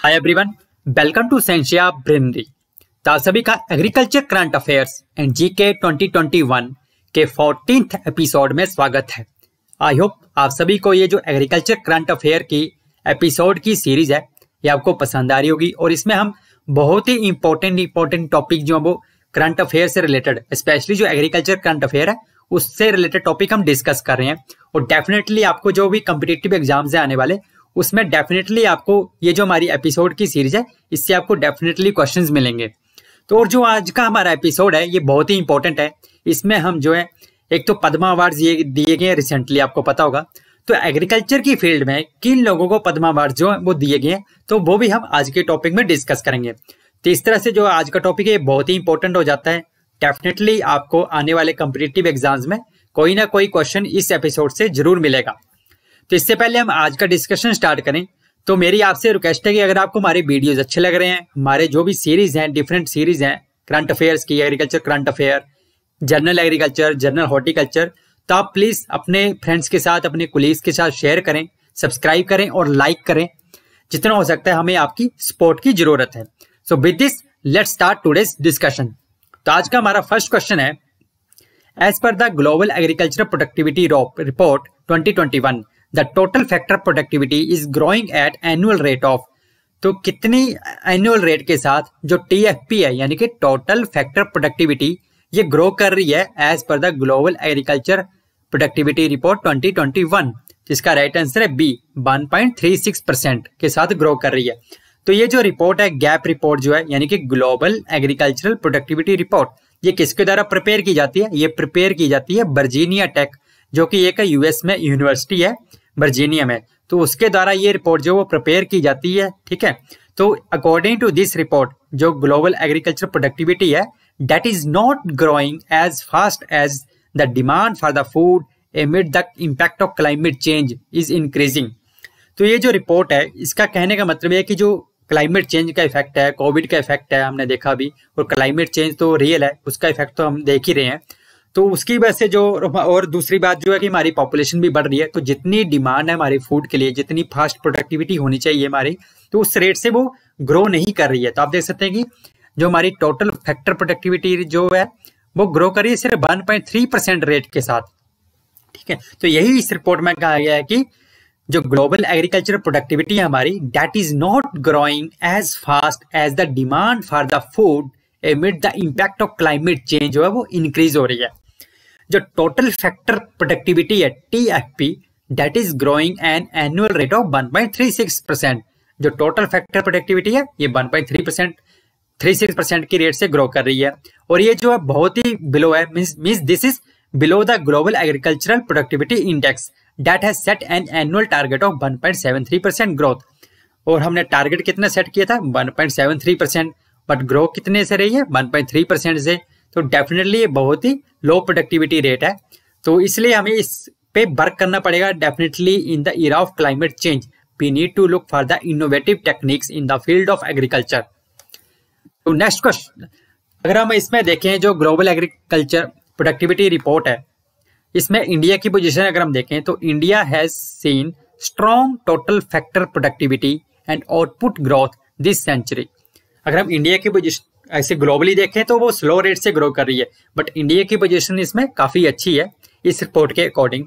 Hi everyone, welcome to सेंशिया ब्रिनरी। तो आप सभी का agriculture current affairs and GK 2021 के 14th एपिसोड में स्वागत है। आई होप आप सभी को ये जो एग्रीकल्चर करंट अफेयर की एपिसोड की सीरीज है ये आपको पसंद आ रही होगी। और इसमें हम बहुत ही इंपॉर्टेंट टॉपिक जो वो करंट अफेयर से रिलेटेड, स्पेशली जो एग्रीकल्चर करंट अफेयर है उससे रिलेटेड टॉपिक हम डिस्कस कर रहे हैं। और डेफिनेटली आपको जो भी कम्पिटिटिव एग्जाम्स है आने वाले उसमें डेफिनेटली आपको ये जो हमारी एपिसोड की सीरीज है इससे आपको डेफिनेटली क्वेश्चंस मिलेंगे। तो और जो आज का हमारा एपिसोड है ये बहुत ही इंपॉर्टेंट है। इसमें हम जो है एक तो पद्मा अवार्ड्स ये दिए गए हैं रिसेंटली, आपको पता होगा। तो एग्रीकल्चर की फील्ड में किन लोगों को पद्मा अवार्ड जो है वो दिए गए हैं तो वो भी हम आज के टॉपिक में डिस्कस करेंगे। तो इस तरह से जो आज का टॉपिक है बहुत ही इंपॉर्टेंट हो जाता है। डेफिनेटली आपको आने वाले कम्पिटिटिव एग्जाम्स में कोई ना कोई क्वेश्चन इस एपिसोड से जरूर मिलेगा। तो इससे पहले हम आज का डिस्कशन स्टार्ट करें तो मेरी आपसे रिक्वेस्ट है कि अगर आपको हमारे वीडियोस अच्छे लग रहे हैं, हमारे जो भी सीरीज हैं, डिफरेंट सीरीज हैं करंट अफेयर्स की, agriculture current affair, general agriculture, general horticulture, तो आप प्लीज अपने फ्रेंड्स के साथ, अपने कोलीग्स के साथ शेयर करें, सब्सक्राइब करें और लाइक करें। जितना हो सकता है हमें आपकी सपोर्ट की जरूरत है। So with this let's start today's discussion. तो आज का हमारा फर्स्ट क्वेश्चन है, as per the global agriculture productivity report 2021 the total factor productivity is growing at annual rate of. तो कितनी एनुअल रेट के साथ जो TFP है यानी कि टोटल फैक्टर प्रोडक्टिविटी ये ग्रो कर रही है as per the global agriculture productivity report 2021, जिसका राइट आंसर है बी, 1.36% के साथ ग्रो कर रही है। तो ये जो रिपोर्ट है, गैप रिपोर्ट जो है यानी कि ग्लोबल एग्रीकल्चरल प्रोडक्टिविटी रिपोर्ट, ये किसके द्वारा प्रिपेयर की जाती है? ये प्रिपेयर की जाती है वर्जीनिया टेक, जो कि एक यूएस में यूनिवर्सिटी है वर्जीनिया में। तो उसके द्वारा ये रिपोर्ट जो वो प्रिपेयर की जाती है, ठीक है। तो अकॉर्डिंग टू दिस रिपोर्ट जो ग्लोबल एग्रीकल्चर प्रोडक्टिविटी है that is not growing as fast as the demand for the food amid the impact of climate change is increasing. तो ये जो रिपोर्ट है इसका कहने का मतलब है कि जो क्लाइमेट चेंज का इफेक्ट है, कोविड का इफेक्ट है, हमने देखा अभी, और क्लाइमेट चेंज तो रियल है, उसका इफेक्ट तो हम देख ही रहे हैं। तो उसकी वजह से जो, और दूसरी बात जो है कि हमारी पॉपुलेशन भी बढ़ रही है, तो जितनी डिमांड है हमारी फूड के लिए, जितनी फास्ट प्रोडक्टिविटी होनी चाहिए हमारी, तो उस रेट से वो ग्रो नहीं कर रही है। तो आप देख सकते हैं कि जो हमारी टोटल फैक्टर प्रोडक्टिविटी जो है वो ग्रो कर रही है सिर्फ 1.3% रेट के साथ, ठीक है। तो यही इस रिपोर्ट में कहा गया है कि जो ग्लोबल एग्रीकल्चर प्रोडक्टिविटी है हमारी that is not growing as fast as the demand for the food amid the impact of climate change जो है वो इंक्रीज हो रही है। जो टोटल फैक्टर प्रोडक्टिविटी है TFP that is growing an annual rate of 1.36%। जो टोटल फैक्टर प्रोडक्टिविटी है ये 1.36% की रेट से ग्रो कर रही है। और ये जो है बहुत ही बिलो है, means this is below the global agricultural productivity index that has set an annual target of 1.73% growth. और हमने टारगेट कितना सेट किया था? 1.73%, बट ग्रो कितने से रही है? 1.3% से। तो डेफिनेटली ये बहुत ही लो प्रोडक्टिविटी रेट है। तो इसलिए हमें इस पे वर्क करना पड़ेगा। Definitely in the era of climate change we need to look for the innovative techniques in the field of agriculture. तो नेक्स्ट क्वेश्चन, अगर हम इसमें देखें जो ग्लोबल एग्रीकल्चर प्रोडक्टिविटी रिपोर्ट है इसमें इंडिया की पोजीशन अगर हम देखें तो India has seen strong total factor productivity and output growth this century. अगर हम इंडिया की पोजीशन ऐसे ग्लोबली देखें तो वो स्लो रेट से ग्रो कर रही है, बट इंडिया की पोजीशन इसमें काफी अच्छी है इस रिपोर्ट के अकॉर्डिंग।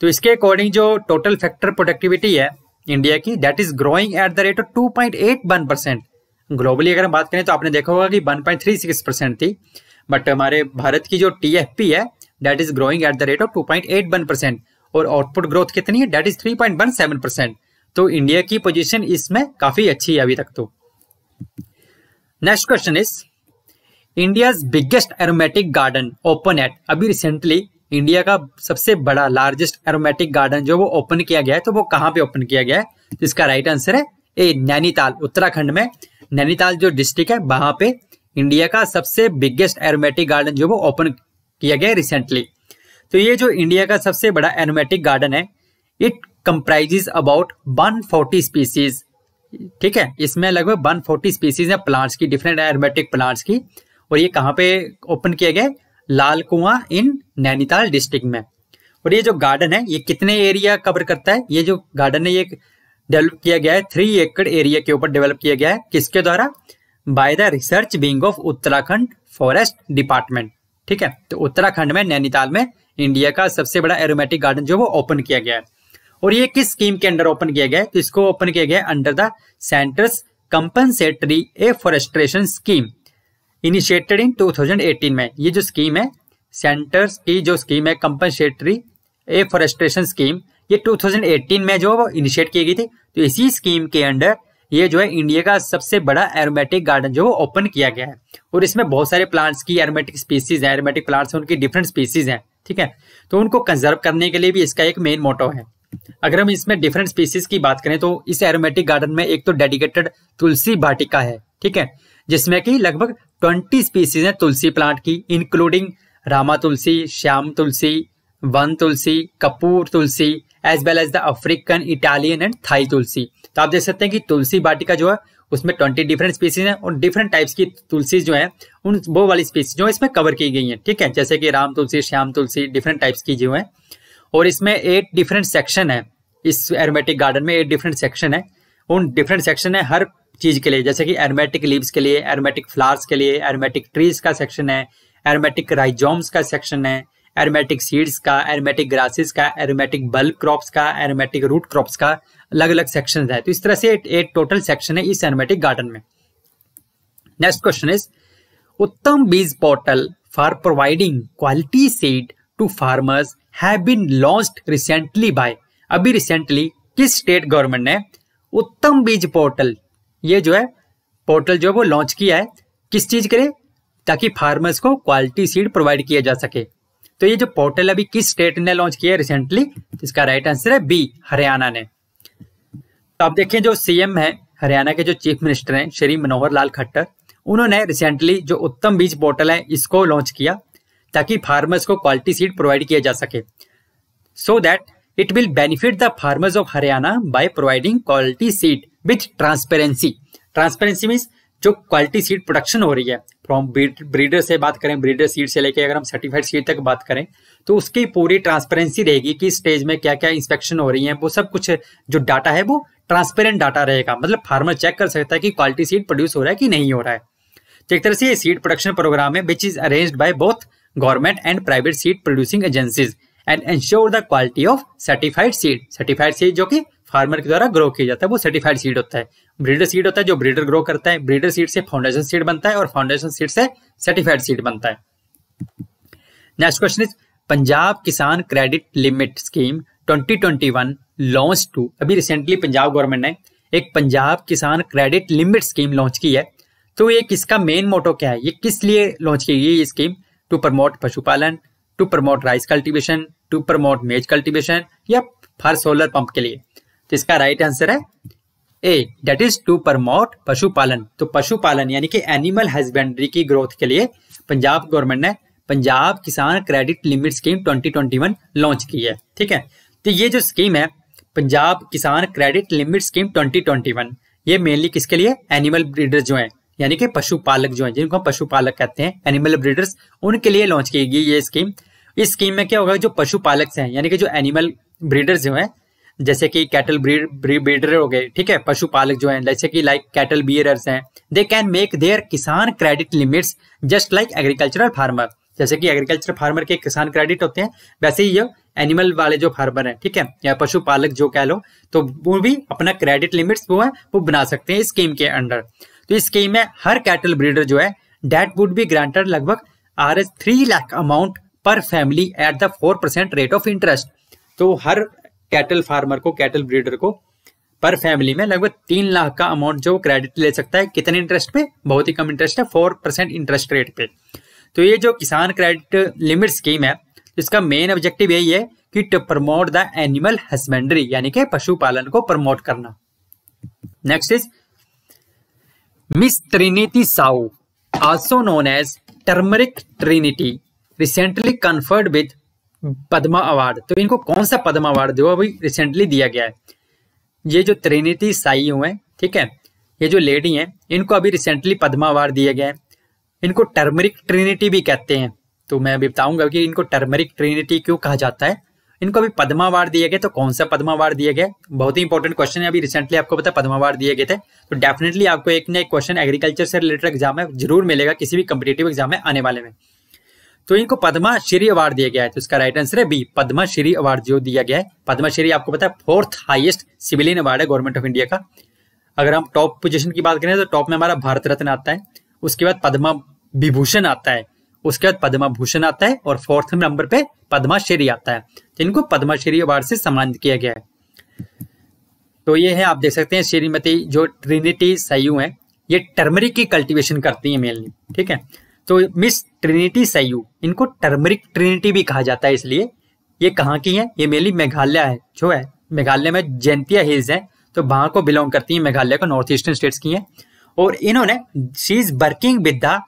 तो इसके अकॉर्डिंग जो टोटल फैक्टर प्रोडक्टिविटी है इंडिया की that is growing at the rate of 2.81%। Globally अगर हम बात करें तो आपने देखा होगा कि 1.36% थी, बट हमारे भारत की जो TFP है that is growing at the rate of 2.81%। और आउटपुट ग्रोथ कितनी है? That is 3.17%। तो इंडिया की पोजीशन इसमें काफी अच्छी है अभी तक। तो next question is, India's biggest aromatic garden open at. अभी रिसेंटली इंडिया का सबसे बड़ा लार्जेस्ट एरोमेटिक गार्डन जो वो ओपन किया गया है, तो वो कहाँ पे ओपन किया गया है? जिसका राइट आंसर है ए, नैनीताल, उत्तराखंड में नैनीताल जो डिस्ट्रिक्ट है वहां पे इंडिया का सबसे बिगेस्ट एरोमेटिक गार्डन जो वो ओपन किया गया है रिसेंटली। तो ये जो इंडिया का सबसे बड़ा एरोमेटिक गार्डन है इट कंप्राइजेज अबाउट 140 स्पीसीज, ठीक है। इसमें लगभग 140 स्पीसीज है प्लांट्स की, डिफरेंट एरोमेटिक प्लांट्स की। और ये कहाँ पे ओपन किया गया? लाल कुआं इन नैनीताल डिस्ट्रिक्ट में। और ये जो गार्डन है ये कितने एरिया कवर करता है? ये जो गार्डन है ये डेवलप किया गया है 3 एकड़ एरिया के ऊपर डेवलप किया गया है। किसके द्वारा? By the research wing of Uttarakhand forest department. ठीक है, तो उत्तराखंड में नैनीताल में इंडिया का सबसे बड़ा एरोमेटिक गार्डन जो वो ओपन किया गया है। और ये किस स्कीम के अंडर ओपन किया गया है? तो इसको ओपन किया गया है under the centres compensatory afforestation scheme initiated in 2018 में। ये जो स्कीम है, सेंटर्स की जो स्कीम है कंपनसेटरी एफॉरेस्ट्रेशन स्कीम, ये 2018 में जो इनिशिएट की गई थी। तो इसी स्कीम के अंडर ये जो है इंडिया का सबसे बड़ा एरोमेटिक गार्डन जो ओपन किया गया है। और इसमें बहुत सारे प्लांट्स की एरोमेटिक स्पीसीज है, एरोमेटिक प्लांट्स उनकी डिफरेंट स्पीसीज हैं। ठीक है, तो उनको कंजर्व करने के लिए भी इसका एक मेन मोटो है। अगर हम इसमें डिफरेंट स्पीसीज की बात करें तो इस एरोमेटिक गार्डन में एक तो डेडिकेटेड तुलसी वाटिका है। ठीक है, जिसमें कि लगभग 20 स्पीसीज हैं तुलसी प्लांट की, including Rama tulsi, Shyam tulsi, Van tulsi, Kapoor tulsi, as well as the African, Italian and Thai tulsi. तो आप देख सकते हैं कि तुलसी वाटिका जो है उसमें 20 डिफरेंट स्पीसीज हैं और डिफरेंट टाइप्स की तुलसी जो है उन वो वाली स्पीसीज जो इसमें कवर की गई हैं। ठीक है, जैसे कि राम तुलसी, श्याम तुलसी, डिफरेंट टाइप्स की जो है। और इसमें 8 डिफरेंट सेक्शन है। इस एरोमेटिक गार्डन में 8 डिफरेंट सेक्शन है। उन डिफरेंट सेक्शन है हर चीज के लिए, जैसे कि एरोमेटिक लीव्स के लिए, एरोमेटिक फ्लावर्स के लिए, एरोमेटिक ट्रीज का सेक्शन है, एरोमेटिक राइजोम्स का सेक्शन है, एरोमेटिक सीड्स का, एरोमेटिक ग्रासेस का, एरोमेटिक बल्ब क्रॉप्स का, एरोमेटिक रूट क्रॉप्स का, अलग अलग सेक्शन है। तो इस तरह से 8 टोटल सेक्शन है इस एरोमेटिक गार्डन में। Next question is Uttam Beej portal for providing quality seed to farmers have been launched recently by. अभी रिसेंटली किस स्टेट गवर्नमेंट ने उत्तम बीज पोर्टल, ये जो है पोर्टल जो वो लॉन्च किया है, किस चीज के लिए? ताकि फार्मर्स को क्वालिटी सीड प्रोवाइड किया जा सके। तो ये जो पोर्टल अभी किस स्टेट ने लॉन्च किया है रिसेंटली? इसका राइट आंसर है बी, हरियाणा ने। तो आप देखिए जो सीएम है हरियाणा के, जो चीफ मिनिस्टर हैं श्री मनोहर लाल खट्टर, उन्होंने रिसेंटली जो उत्तम बीज पोर्टल है इसको लॉन्च किया ताकि फार्मर्स को क्वालिटी सीड प्रोवाइड किया जा सके, so that it will benefit the farmers of Haryana by providing quality seed with transparency. Transparency means जो क्वालिटी सीड प्रोडक्शन हो रही है फ्रॉम ब्रीडर से बात करें, ब्रीडर सीड से लेके अगर हम सर्टिफाइड सीड तक बात करें तो उसकी पूरी ट्रांसपेरेंसी रहेगी कि स्टेज में क्या क्या इंस्पेक्शन हो रही है, वो सब कुछ जो डाटा है वो ट्रांसपेरेंट डाटा रहेगा। मतलब फार्मर चेक कर सकता है कि क्वालिटी सीड प्रोड्यूस हो रहा है कि नहीं हो रहा है। तो एक तरह से ये सीड प्रोडक्शन प्रोग्राम है which is arranged by both government and private seed producing agencies and ensure the quality of certified seed. Certified seed जो कि फार्मर के द्वारा ग्रो किया जाता है वो सर्टिफाइड सीड होता है। ब्रीडर सीड होता है जो ब्रीडर ग्रो करता है, ब्रीडर सीड से फाउंडेशन सीड बनता है और फाउंडेशन सीड से सर्टिफाइड सीड बनता है। Next question is Punjab Kisan credit limit scheme 2021 launch to. अभी रिसेंटली पंजाब गवर्नमेंट ने एक Punjab Kisan credit limit scheme launch की है। तो ये किसका मेन मोटो क्या है, ये किस लिए लॉन्च की गई ये स्कीम? टू प्रमोट पशुपालन, to promote rice cultivation, to promote maize cultivation या फॉर सोलर पंप के लिए? तो इसका राइट आंसर है A, that is to promote पशुपालन। तो पशुपालन यानी कि एनिमल हस्बेंड्री की ग्रोथ के लिए पंजाब गवर्नमेंट ने Punjab Kisan credit limit scheme 2021 launch की है। ठीक है, तो ये जो स्कीम है Punjab Kisan credit limit scheme 2021, ये मेनली किसके लिए? एनिमल ब्रीडर्स जो हैं यानी कि पशुपालक जो हैं, जिनको हम पशुपालक कहते हैं, एनिमल ब्रीडर्स, उनके लिए लॉन्च की गई ये स्कीम। इस स्कीम में क्या होगा, जो पशुपालक हैं यानी कि जो एनिमल ब्रीडर्स जो हैं, जैसे कि कैटल ब्रीडर हो गए, ठीक है, पशुपालक जो हैं, जैसे कि लाइक कैटल बियरर्स हैं, दे कैन मेक देयर किसान credit limits just like agricultural farmer. जैसे कि एग्रीकल्चर फार्मर के किसान क्रेडिट होते हैं, वैसे ही ये एनिमल वाले जो फार्मर हैं, ठीक है, या पशुपालक जो कह लो, तो वो भी अपना क्रेडिट लिमिट्स वो है वो बना सकते हैं इस स्कीम के अंडर। तो इस स्कीम में हर कैटल ब्रीडर जो है डेट वुड बी ग्रांटेड लगभग Rs 3 लाख अमाउंट पर family at the 4% rate of interest. तो हर कैटल फार्मर को, कैटल ब्रीडर को पर फैमिली में लगभग 3 लाख का अमाउंट जो क्रेडिट ले सकता है। कितने इंटरेस्ट पे? बहुत ही कम इंटरेस्ट है, 4% इंटरेस्ट रेट पे। तो ये जो किसान क्रेडिट लिमिट स्कीम है, इसका मेन ऑब्जेक्टिव यही है कि to promote the animal husbandry यानी कि पशुपालन को प्रमोट करना। Next is miss Trinity Saioo, also known as turmeric Trinity, recently conferred with Padma award. तो इनको कौन सा पद्मा अवार्ड जो अभी रिसेंटली दिया गया है? ये जो ट्रिनिटी साई है, ठीक है, ये जो लेडी हैं, इनको अभी रिसेंटली पद्मा अवार्ड दिया गया है। इनको टर्मरिक ट्रिनिटी भी कहते हैं। तो मैं अभी बताऊंगा कि इनको टर्मरिक ट्रिनिटी क्यों कहा जाता है। इनको अभी पद्मा अवार्ड दिए गए, तो कौन सा पद्मा अवार्ड दिए गए? बहुत ही इंपॉर्टेंट क्वेश्चन है, अभी रिसेंटली आपको पता पद्मा अवार्ड दिए गए थे। तो डेफिनेटली आपको एक ना एक क्वेश्चन एग्रीकल्चर से रिलेटेड एग्जाम में जरूर मिलेगा, किसी भी कॉम्पिटिटिव एग्जाम में आने वाले में। तो इनको पद्मा श्री अवार्ड दिया गया है, तो इसका राइट आंसर है बी, पद्मा श्री अवार्ड जो दिया गया है। पद्मा श्री आपको पता है 4th हाईएस्ट सिविलियन अवार्ड है गवर्नमेंट ऑफ इंडिया का। अगर हम टॉप पोजीशन की बात करें तो टॉप में हमारा भारत रत्न आता है, उसके बाद पद्मा विभूषण आता है, उसके बाद पद्मा भूषण आता है और 4th नंबर पे पद्मा श्री आता है। तो इनको पद्मा श्री अवार्ड से सम्मानित किया गया है। तो ये है, आप देख सकते हैं श्रीमती जो ट्रिनिटी सयू है, ये टर्मरिक की कल्टीवेशन करती है मेनली, ठीक है। तो मिस ट्रिनिटी सयू, इनको टर्मरिक ट्रिनिटी भी कहा जाता है, इसलिए ये कहाँ की है? ये मेनली मेघालय है, जो है मेघालय में जैंतिया हिल्स है, तो वहां को बिलोंग करती है, मेघालय को, नॉर्थ ईस्टर्न स्टेट्स की है। और इन्होंने she is working with the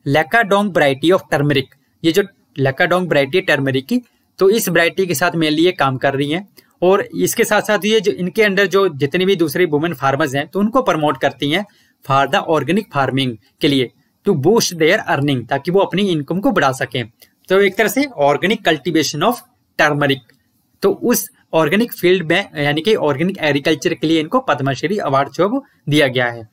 Lakadong variety of turmeric, ये जो लैकाडोंग वैरायटी है टर्मरिक की, तो इस वैरायटी के साथ मेनली ये काम कर रही हैं। और इसके साथ साथ ये जो इनके अंडर जो जितनी भी दूसरी वुमेन फार्मर्स हैं, तो उनको प्रमोट करती हैं फॉर द ऑर्गेनिक फार्मिंग के लिए, टू बूस्ट देयर अर्निंग, ताकि वो अपनी इनकम को बढ़ा सकें। तो एक तरह से ऑर्गेनिक कल्टीवेशन ऑफ टर्मरिक, तो उस ऑर्गेनिक फील्ड में यानी कि ऑर्गेनिक एग्रीकल्चर के लिए इनको पद्मश्री अवार्ड जो दिया गया है।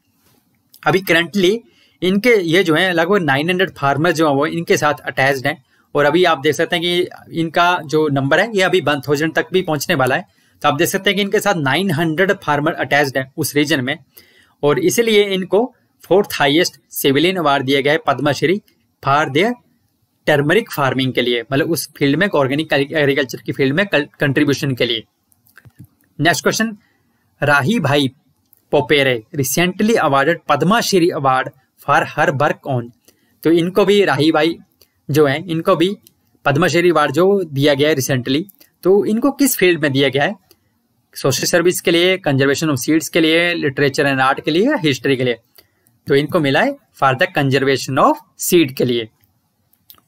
अभी करंटली इनके ये जो है लगभग 900 फार्मर जो है वो इनके साथ अटैच्ड हैं। और अभी आप देख सकते हैं कि इनका जो नंबर है ये अभी 1000 तक भी पहुंचने वाला है। तो आप देख सकते हैं कि इनके साथ 900 फार्मर अटैच्ड हैं उस रीजन में, और इसलिए इनको 4th हाईएस्ट सिविलियन अवार्ड दिया गया है Padmashri for their turmeric farming के लिए, मतलब उस फील्ड में ऑर्गेनिक एग्रीकल्चर की फील्ड में कंट्रीब्यूशन के लिए। Next question, Rahi Bhai Popere recently awarded Padmashri award for her work on. तो इनको भी राही भाई जो है इनको भी पद्मश्री अवार्ड जो दिया गया है रिसेंटली, तो इनको किस फील्ड में दिया गया है? सोशल सर्विस के लिए, कंजर्वेशन ऑफ सीड्स के लिए, लिटरेचर एंड आर्ट के लिए या हिस्ट्री के लिए? तो इनको मिला है for the conservation of seed के लिए।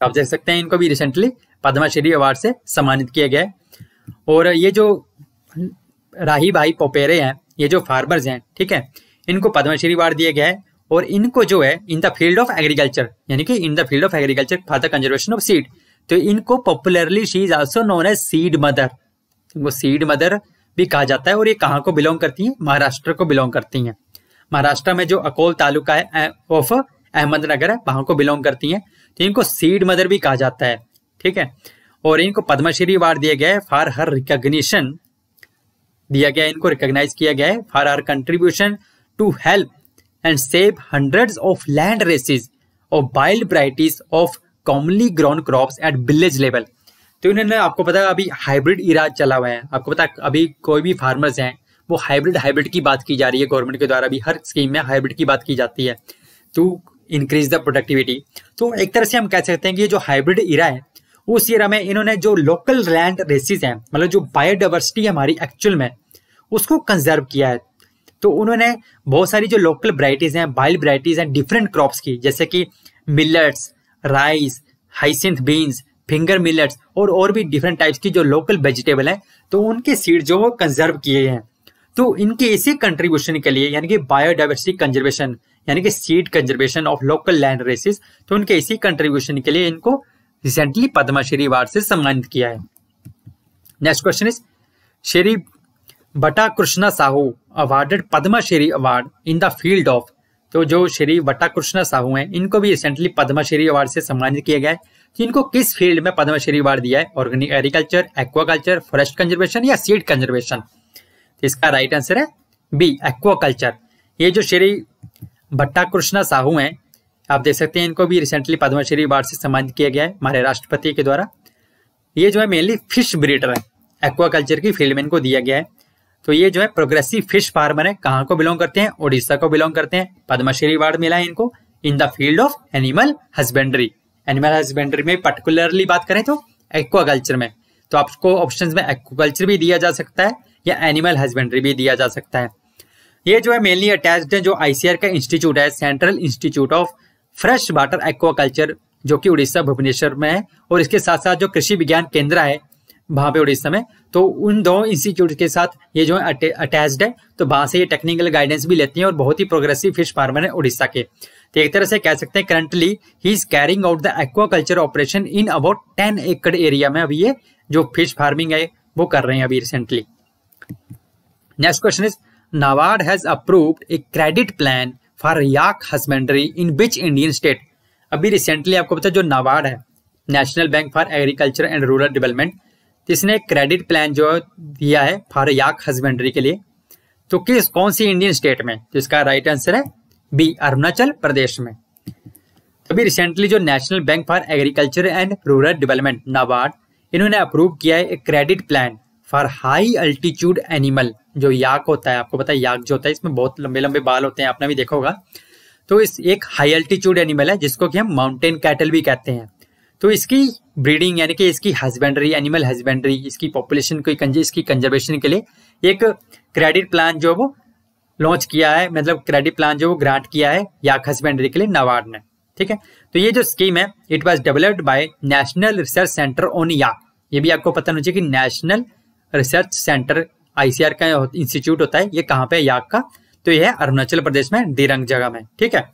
आप देख सकते हैं इनको भी रिसेंटली पद्मश्री अवार्ड से सम्मानित किया गया है। और ये जो राही भाई पोपेरे हैं, ये जो फार्मर्स हैं, ठीक है, इनको पद्मश्री अवार्ड दिया गया है। और इनको जो है in the field of agriculture, यानी कि in the field of agriculture for the conservation of seed, तो इनको popularly she is also known as seed mother, इनको सीड मदर भी कहा जाता है। और ये कहाँ को बिलोंग करती हैं? महाराष्ट्र को बिलोंग करती हैं। महाराष्ट्र में जो अकोल तालुका है ऑफ अहमदनगर है, वहां को बिलोंग करती हैं, तो इनको सीड मदर भी कहा जाता है, ठीक है। और इनको पद्मश्री अवार्ड दिया गया है फॉर हर रिकॉग्निशन, दिया गया है, इनको रिकॉग्नाइज किया गया है for her contribution to help and save hundreds of land races of wild varieties of commonly grown crops at village level. तो इन्होंने, आपको पता है अभी हाइब्रिड इरा चला हुआ है, आपको पता है अभी कोई भी फार्मर्स हैं वो हाइब्रिड की बात की जा रही है गवर्नमेंट के द्वारा, भी हर स्कीम में हाइब्रिड की बात की जाती है टू इंक्रीज द प्रोडक्टिविटी। तो एक तरह से हम कह सकते हैं कि ये जो हाइब्रिड इरा है, उस इरा में इन्होंने जो लोकल लैंड रेसिस हैं, मतलब जो बायोडाइवर्सिटी हमारी एक्चुअल में, उसको कंजर्व किया है। तो उन्होंने बहुत सारी जो लोकल वैरायटीज हैं, वाइल्ड वैरायटीज हैं डिफरेंट क्रॉप्स की, जैसे कि millets, rice, hyacinth beans, finger millets और भी डिफरेंट टाइप्स की जो लोकल वेजिटेबल है, तो उनके सीड जो वो कंजर्व किए हैं। तो इनके इसी कंट्रीब्यूशन के लिए, यानी कि बायोडाइवर्सिटी कंजर्वेशन, यानी कि seed conservation of local land races, तो उनके इसी कंट्रीब्यूशन के लिए इनको रिसेंटली पद्मश्री अवार्ड से सम्मानित किया है। Next question is, Shri Bata Krishna Sahu awarded Padmashri award in the field of. तो जो श्री बटा कृष्णा साहू हैं, इनको भी रिसेंटली पद्मश्री अवार्ड से सम्मानित किया गया है। तो इनको किस फील्ड में पद्मश्री अवार्ड दिया है? Organic agriculture, aquaculture, forest conservation या सीड कंजर्वेशन? तो इसका राइट आंसर है बी, एक्वाकल्चर। ये जो श्री भट्टा कृष्णा साहू हैं, आप देख सकते हैं इनको भी रिसेंटली पद्मश्री अवार्ड से सम्मानित किया गया है हमारे राष्ट्रपति के द्वारा। ये जो है मेनली फिश ब्रीडर है, एक्वाकल्चर की फील्ड में इनको दिया गया है। तो ये जो है प्रोग्रेसिव फिश फार्मर है, कहाँ को बिलोंग करते हैं? उड़ीसा को बिलोंग करते हैं। पद्मश्री अवार्ड मिला है इनको इन the field of animal husbandry. Animal husbandry में पर्टिकुलरली बात करें तो एक्वाकल्चर में, तो आपको ऑप्शंस में एक्वाकल्चर भी दिया जा सकता है या एनिमल हस्बेंड्री भी दिया जा सकता है। ये जो है मेनली अटैच्ड है जो ICAR का इंस्टीट्यूट है, central institute of fresh water aquaculture, जो कि उड़ीसा भुवनेश्वर में है, और इसके साथ साथ जो कृषि विज्ञान केंद्र है वहां पे उड़ीसा में, तो उन दो इंस्टीट्यूट के साथ ये जो है अटैच्ड है, तो वहां से ये टेक्निकल गाइडेंस भी लेती हैं और बहुत ही प्रोग्रेसिव फिश फार्मर है उड़ीसा के। तो एक तरह से कह सकते हैं currently he is carrying out the aquaculture operation in about 10 एकड़ एरिया में। अभी ये जो फिश फार्मिंग है वो कर रहे हैं अभी recently. Next question is NABARD has approved a credit plan for yak husbandry in which Indian state. अभी रिसेंटली आपको पता है जो नाबार्ड है, national bank for agriculture and rural development, इसने क्रेडिट प्लान जो दिया है फॉर याक हस्बेंड्री के लिए, तो किस कौन सी इंडियन स्टेट में? तो इसका राइट आंसर है बी, अरुणाचल प्रदेश में। अभी रिसेंटली जो national bank for agriculture and rural development NABARD, इन्होंने अप्रूव किया है एक credit plan for high altitude animal. जो याक होता है, आपको पता है याक जो होता है इसमें बहुत लंबे लंबे बाल होते हैं, आपने भी देखा होगा। तो इस एक हाई अल्टीट्यूड एनिमल है जिसको कि हम माउंटेन कैटल भी कहते हैं। तो इसकी ब्रीडिंग यानी कि इसकी हस्बेंड्री, एनिमल हस्बेंड्री, इसकी पॉपुलेशन को इसकी कंजर्वेशन के लिए एक क्रेडिट प्लान जो वो लॉन्च किया है, मतलब क्रेडिट प्लान जो वो ग्रांट किया है याक हस्बेंड्री के लिए नाबार्ड ने। ठीक है, तो ये जो स्कीम है it was developed by National Research Centre on yak. ये भी आपको पता होना चाहिए कि नेशनल रिसर्च सेंटर ICR का इंस्टीट्यूट होता है, ये कहाँ पे है? याक का। तो ये है अरुणाचल प्रदेश में दिरंग जगह में। ठीक है,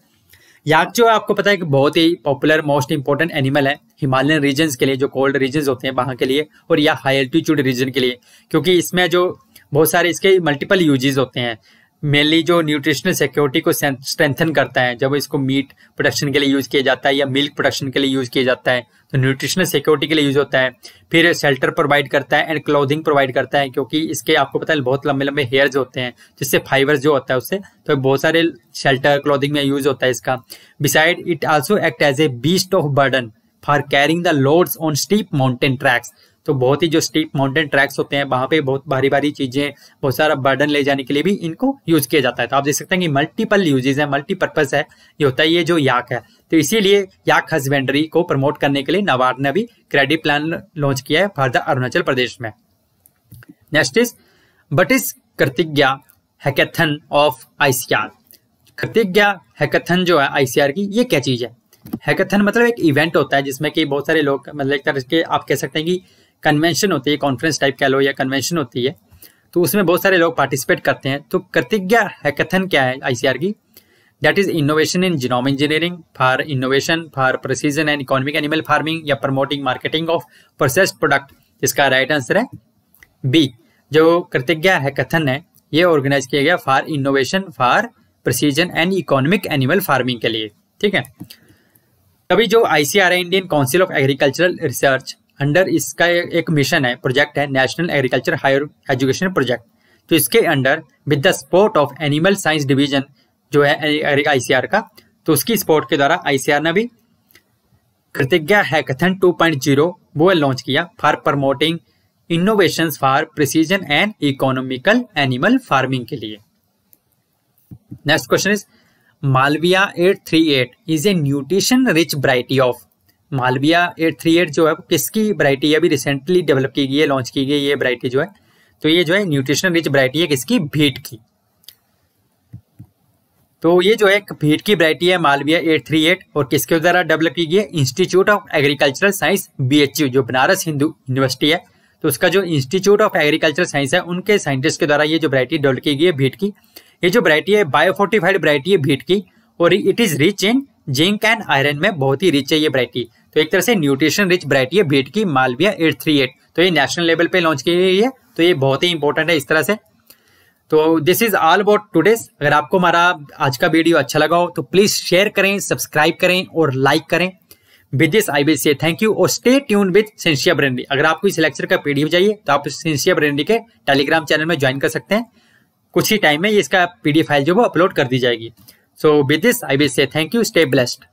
याक जो है आपको पता है कि बहुत ही पॉपुलर मोस्ट इंपोर्टेंट एनिमल है हिमालयन रीजन्स के लिए, जो कोल्ड रीजन्स होते हैं वहां के लिए, और या हाई एल्टीट्यूड रीजन के लिए, क्योंकि इसमें जो बहुत सारे इसके मल्टीपल यूजेस होते हैं। मेनली जो न्यूट्रिशनल सिक्योरिटी को स्ट्रेंथन करता है, जब इसको मीट प्रोडक्शन के लिए यूज किया जाता है या मिल्क प्रोडक्शन के लिए यूज किया जाता है, तो न्यूट्रिशनल सिक्योरिटी के लिए यूज होता है। फिर शेल्टर प्रोवाइड करता है एंड क्लोथिंग प्रोवाइड करता है, क्योंकि इसके आपको पता है बहुत लंबे लंबे हेयर्स होते हैं जिससे फाइबर्स जो होता है उससे, तो बहुत सारे शेल्टर क्लोथिंग में यूज होता है इसका। Beside it also act as a beast of burden for carrying the loads on steep mountain tracks. तो बहुत ही जो स्टीप माउंटेन ट्रैक्स होते हैं वहां पे बहुत भारी भारी चीजें, बहुत सारा बर्डन ले जाने के लिए भी इनको यूज किया जाता है। तो आप देख सकते हैं कि मल्टीपल यूजेस है, मल्टीपर्पज है ये होता है ये जो याक है। तो इसीलिए याक हस्बेंड्री को प्रमोट करने के लिए नाबार्ड ने अभी क्रेडिट प्लान लॉन्च किया है फॉर द अरुणाचल प्रदेश में। Next is but is Kritagya hackathon of ICR। Kritagya hackathon जो है ICR की, ये क्या चीज है? हैकेथन मतलब एक इवेंट होता है जिसमें कि बहुत सारे लोग, मतलब एक तरह के आप कह सकते हैं कि कन्वेंशन होती है, कॉन्फ्रेंस टाइप कह लो या कन्वेंशन होती है, तो उसमें बहुत सारे लोग पार्टिसिपेट करते हैं। तो कृतिज्ञा हैकेथन क्या है ICR की? That is innovation in genome engineering for innovation for precision and economic animal farming या promoting marketing of processed product. इसका राइट आंसर है बी। जो कृतिज्ञा हैकेथन है ये ऑर्गेनाइज किया गया for innovation for precision and economic animal farming के लिए। ठीक है, अभी जो ICR है, Indian council of agricultural research, under इसका एक मिशन है, प्रोजेक्ट है national agriculture higher education project. तो इसके under with the support of animal science division जो है ICR का, तो उसकी सपोर्ट के द्वारा ICR ने भी कृतिज्ञा हैकेथन 2.0 वो लॉन्च किया for promoting innovations for precision and economical animal farming के लिए। Next question is Malviya 838 is a nutrition rich variety of. Malviya 838 जो है किसकी वैरायटी है? अभी रिसेंटली डेवलप की गई है, लॉन्च की गई ये वैरायटी जो है, तो ये जो है न्यूट्रिशन रिच वैरायटी है किसकी? भीट की। तो ये जो है भीट की वैरायटी है मालविया 838, और किसके द्वारा डेवलप की गई है? Institute of agricultural science BHU जो बनारस हिंदू यूनिवर्सिटी है, तो उसका जो इंस्टीट्यूट ऑफ एग्रीकल्चर साइंस है उनके साइंटिस्ट के द्वारा ये जो वैरायटी डेवलप की गई है भीट की। ये जो वैरायटी है बायोफोर्टिफाइड वैरायटी है भीट की, और it is rich in zinc and iron में बहुत ही रिच है ये वैरायटी। तो एक तरह से न्यूट्रिशन रिच वैरायटी है भीट की मालविया 838। तो ये नेशनल लेवल पे लॉन्च की गई है, तो ये बहुत ही इंपॉर्टेंट है इस तरह से। तो this is all about today's. अगर आपको हमारा आज का वीडियो अच्छा लगा हो तो प्लीज शेयर करें, सब्सक्राइब करें और लाइक करें। With this I will say thank you और स्टे ट्यून विद सेंशिया ब्रेंडी। अगर आपको इस लेक्चर का PDF चाहिए तो आप सेंशिया ब्रेंडी के टेलीग्राम चैनल में ज्वाइन कर सकते हैं। कुछ ही टाइम में इसका PDF फाइल जो वो अपलोड कर दी जाएगी। सो with this I will say thank you, stay blessed.